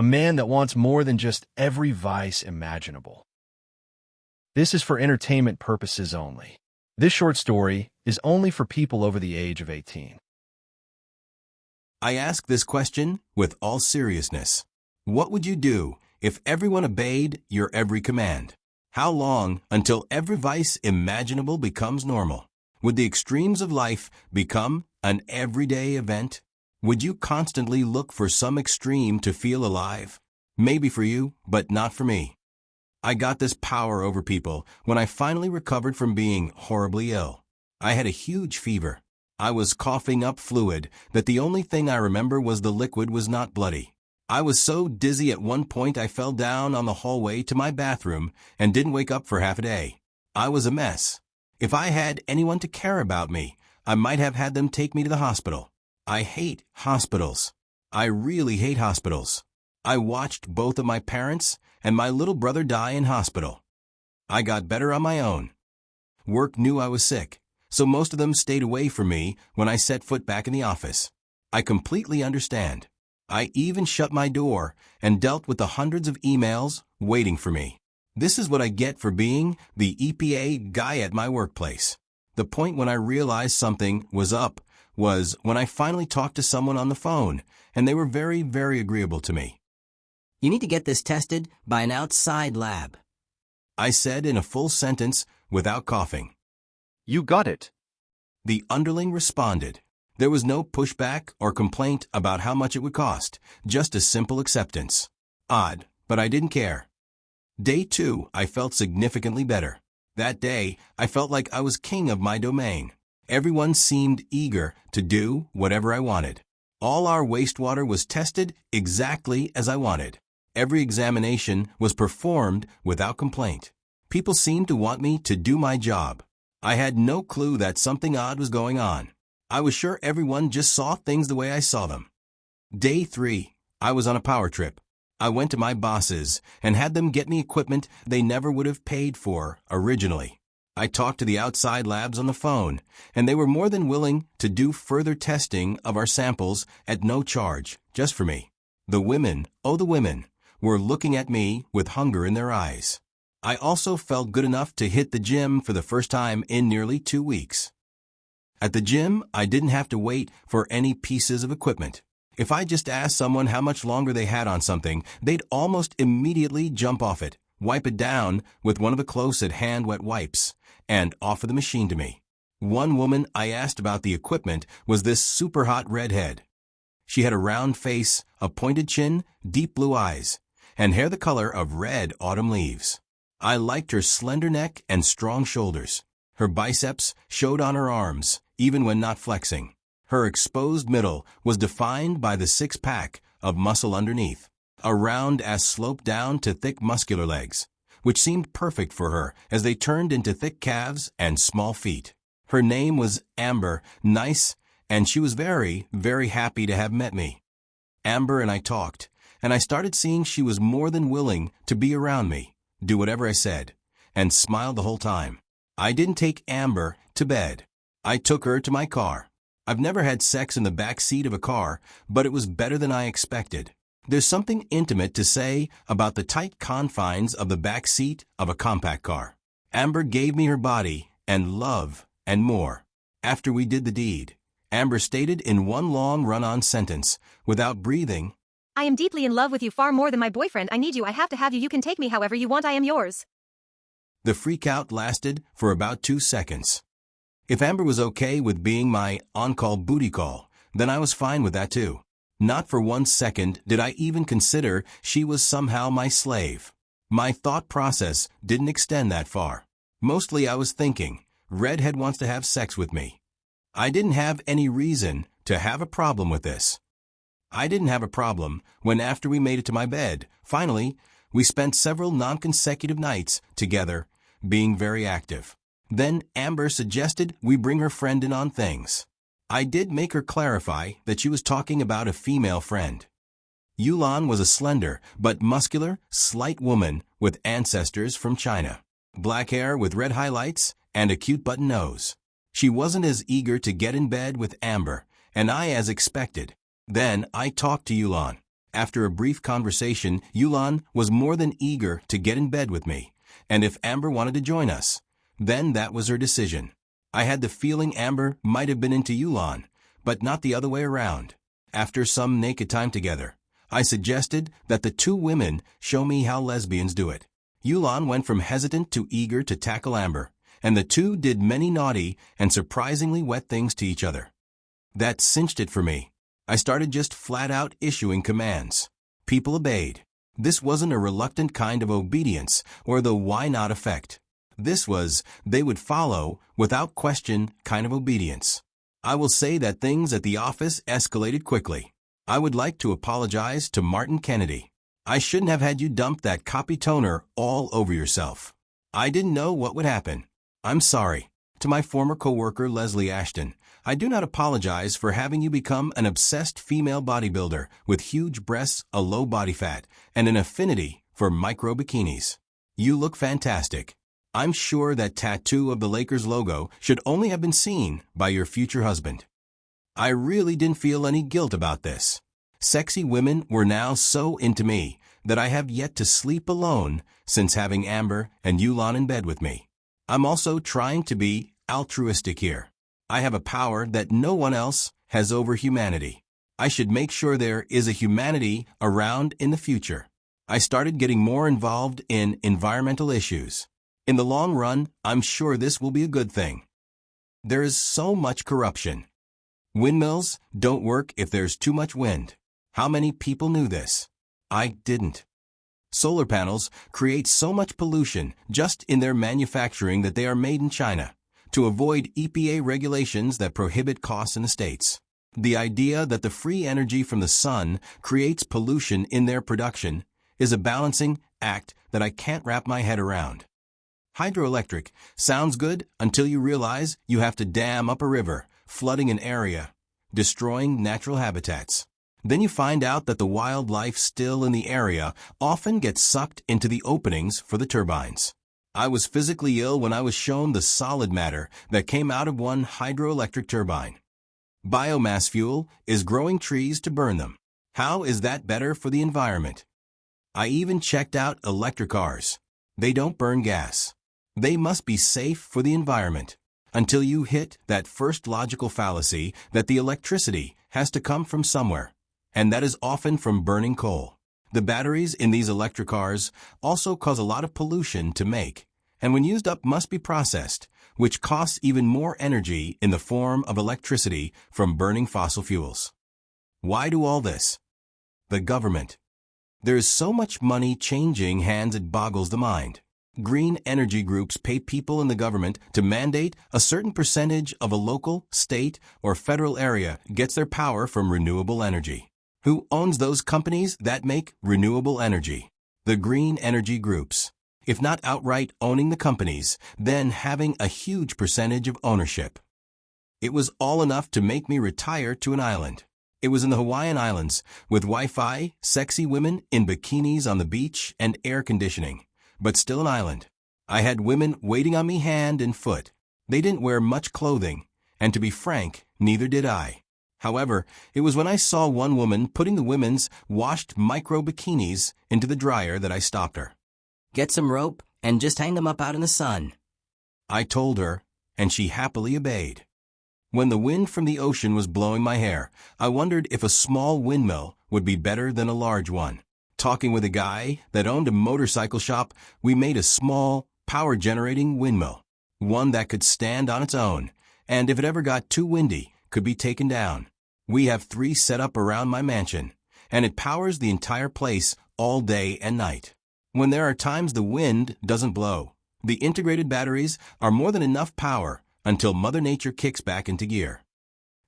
a man that wants more than just every vice imaginable. This is for entertainment purposes only. This short story is only for people over the age of 18. I ask this question with all seriousness. What would you do if everyone obeyed your every command? How long until every vice imaginable becomes normal? Would the extremes of life become an everyday event? Would you constantly look for some extreme to feel alive? Maybe for you, but not for me. I got this power over people when I finally recovered from being horribly ill. I had a huge fever. I was coughing up fluid that the only thing I remember was the liquid was not bloody. I was so dizzy at one point I fell down on the hallway to my bathroom and didn't wake up for half a day. I was a mess. If I had anyone to care about me, I might have had them take me to the hospital. I hate hospitals. I really hate hospitals. I watched both of my parents and my little brother die in hospital. I got better on my own. Work knew I was sick, so most of them stayed away from me when I set foot back in the office. I completely understand. I even shut my door and dealt with the hundreds of emails waiting for me. This is what I get for being the EPA guy at my workplace. The point when I realized something was up was when I finally talked to someone on the phone, and they were very, very agreeable to me. You need to get this tested by an outside lab, I said in a full sentence without coughing. You got it. The underling responded. There was no pushback or complaint about how much it would cost, just a simple acceptance. Odd, but I didn't care. Day 2, I felt significantly better. That day, I felt like I was king of my domain. Everyone seemed eager to do whatever I wanted. All our wastewater was tested exactly as I wanted. Every examination was performed without complaint. People seemed to want me to do my job. I had no clue that something odd was going on. I was sure everyone just saw things the way I saw them. Day 3, I was on a power trip. I went to my bosses and had them get me equipment they never would have paid for originally. I talked to the outside labs on the phone, and they were more than willing to do further testing of our samples at no charge, just for me. The women, oh the women, were looking at me with hunger in their eyes. I also felt good enough to hit the gym for the first time in nearly 2 weeks. At the gym, I didn't have to wait for any pieces of equipment. If I just asked someone how much longer they had on something, they'd almost immediately jump off it, wipe it down with one of the close-at-hand wet wipes, and offer the machine to me. One woman I asked about the equipment was this super-hot redhead. She had a round face, a pointed chin, deep blue eyes, and hair the color of red autumn leaves. I liked her slender neck and strong shoulders. Her biceps showed on her arms, even when not flexing. Her exposed middle was defined by the six-pack of muscle underneath. A round ass sloped down to thick muscular legs, which seemed perfect for her as they turned into thick calves and small feet. Her name was Amber, nice, and she was very, very happy to have met me. Amber and I talked, and I started seeing she was more than willing to be around me, do whatever I said, and smiled the whole time. I didn't take Amber to bed. I took her to my car. I've never had sex in the back seat of a car, but it was better than I expected. There's something intimate to say about the tight confines of the back seat of a compact car. Amber gave me her body and love and more. After we did the deed, Amber stated in one long run-on sentence, without breathing, I am deeply in love with you far more than my boyfriend. I need you. I have to have you. You can take me however you want. I am yours. The freak-out lasted for about 2 seconds. If Amber was okay with being my on-call booty call, then I was fine with that too. Not for 1 second did I even consider she was somehow my slave. My thought process didn't extend that far. Mostly I was thinking, redhead wants to have sex with me. I didn't have any reason to have a problem with this. I didn't have a problem when after we made it to my bed, finally, we spent several non-consecutive nights together, being very active. Then Amber suggested we bring her friend in on things. I did make her clarify that she was talking about a female friend. Yulan was a slender but muscular, slight woman with ancestors from China. Black hair with red highlights and a cute button nose. She wasn't as eager to get in bed with Amber, and I as expected. Then I talked to Yulan. After a brief conversation, Yulan was more than eager to get in bed with me, and if Amber wanted to join us, then that was her decision. I had the feeling Amber might have been into Yulan, but not the other way around. After some naked time together, I suggested that the two women show me how lesbians do it. Yulan went from hesitant to eager to tackle Amber, and the two did many naughty and surprisingly wet things to each other. That cinched it for me. I started just flat out issuing commands. People obeyed. This wasn't a reluctant kind of obedience or the why not effect. This was, they would follow, without question, kind of obedience. I will say that things at the office escalated quickly. I would like to apologize to Martin Kennedy. I shouldn't have had you dump that copy toner all over yourself. I didn't know what would happen. I'm sorry. To my former coworker Leslie Ashton, I do not apologize for having you become an obsessed female bodybuilder with huge breasts, a low body fat, and an affinity for micro bikinis. You look fantastic. I'm sure that tattoo of the Lakers logo should only have been seen by your future husband. I really didn't feel any guilt about this. Sexy women were now so into me that I have yet to sleep alone since having Amber and Yulan in bed with me. I'm also trying to be altruistic here. I have a power that no one else has over humanity. I should make sure there is a humanity around in the future. I started getting more involved in environmental issues. In the long run, I'm sure this will be a good thing. There is so much corruption. Windmills don't work if there's too much wind. How many people knew this? I didn't. Solar panels create so much pollution just in their manufacturing that they are made in China, to avoid EPA regulations that prohibit costs in the States. The idea that the free energy from the sun creates pollution in their production is a balancing act that I can't wrap my head around. Hydroelectric sounds good until you realize you have to dam up a river, flooding an area, destroying natural habitats. Then you find out that the wildlife still in the area often gets sucked into the openings for the turbines. I was physically ill when I was shown the solid matter that came out of one hydroelectric turbine. Biomass fuel is growing trees to burn them. How is that better for the environment? I even checked out electric cars. They don't burn gas. They must be safe for the environment. Until you hit that first logical fallacy that the electricity has to come from somewhere, and that is often from burning coal. The batteries in these electric cars also cause a lot of pollution to make, and when used up must be processed, which costs even more energy in the form of electricity from burning fossil fuels. Why do all this? The government. There is so much money changing hands it boggles the mind. Green energy groups pay people in the government to mandate a certain percentage of a local, state, or federal area gets their power from renewable energy. Who owns those companies that make renewable energy? The green energy groups. If not outright owning the companies, then having a huge percentage of ownership. It was all enough to make me retire to an island. It was in the Hawaiian Islands, with Wi-Fi, sexy women in bikinis on the beach, and air conditioning. But still an island. I had women waiting on me hand and foot. They didn't wear much clothing, and to be frank, neither did I. However, it was when I saw one woman putting the women's washed micro bikinis into the dryer that I stopped her. Get some rope and just hang them up out in the sun. I told her, and she happily obeyed. When the wind from the ocean was blowing my hair, I wondered if a small windmill would be better than a large one. Talking with a guy that owned a motorcycle shop, we made a small, power-generating windmill, one that could stand on its own, and if it ever got too windy, could be taken down. We have 3 set up around my mansion, and it powers the entire place all day and night. When there are times the wind doesn't blow, the integrated batteries are more than enough power until Mother Nature kicks back into gear.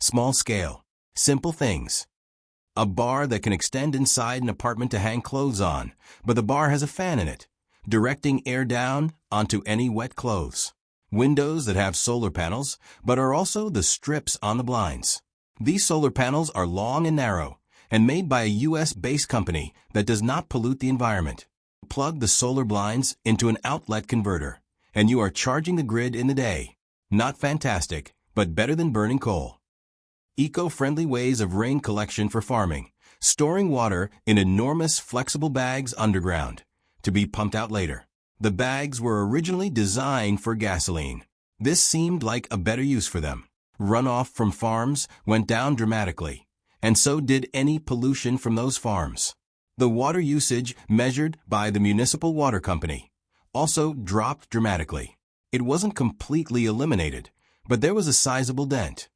Small scale, simple things. A bar that can extend inside an apartment to hang clothes on, but the bar has a fan in it, directing air down onto any wet clothes. Windows that have solar panels, but are also the strips on the blinds. These solar panels are long and narrow, and made by a US-based company that does not pollute the environment. Plug the solar blinds into an outlet converter, and you are charging the grid in the day. Not fantastic, but better than burning coal. Eco-friendly ways of rain collection for farming, storing water in enormous flexible bags underground, to be pumped out later. The bags were originally designed for gasoline. This seemed like a better use for them. Runoff from farms went down dramatically, and so did any pollution from those farms. The water usage measured by the municipal water company also dropped dramatically. It wasn't completely eliminated, but there was a sizable dent.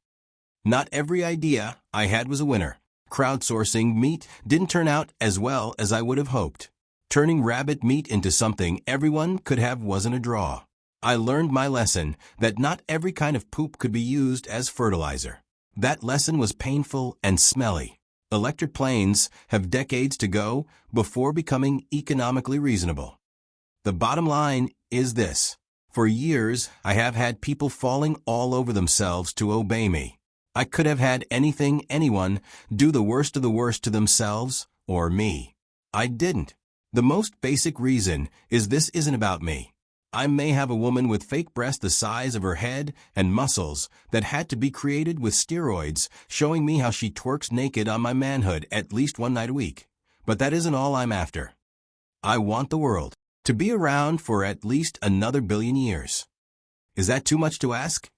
Not every idea I had was a winner. Crowdsourcing meat didn't turn out as well as I would have hoped. Turning rabbit meat into something everyone could have wasn't a draw. I learned my lesson that not every kind of poop could be used as fertilizer. That lesson was painful and smelly. Electric planes have decades to go before becoming economically reasonable. The bottom line is this. For years, I have had people falling all over themselves to obey me. I could have had anyone do the worst of the worst to themselves or me. I didn't. The most basic reason is this isn't about me. I may have a woman with fake breasts the size of her head and muscles that had to be created with steroids showing me how she twerks naked on my manhood at least one night a week. But that isn't all I'm after. I want the world to be around for at least another billion years. Is that too much to ask?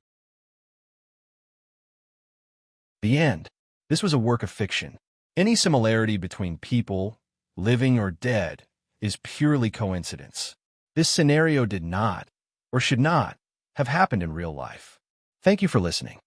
The end. This was a work of fiction. Any similarity between people, living or dead, is purely coincidence. This scenario did not, or should not, have happened in real life. Thank you for listening.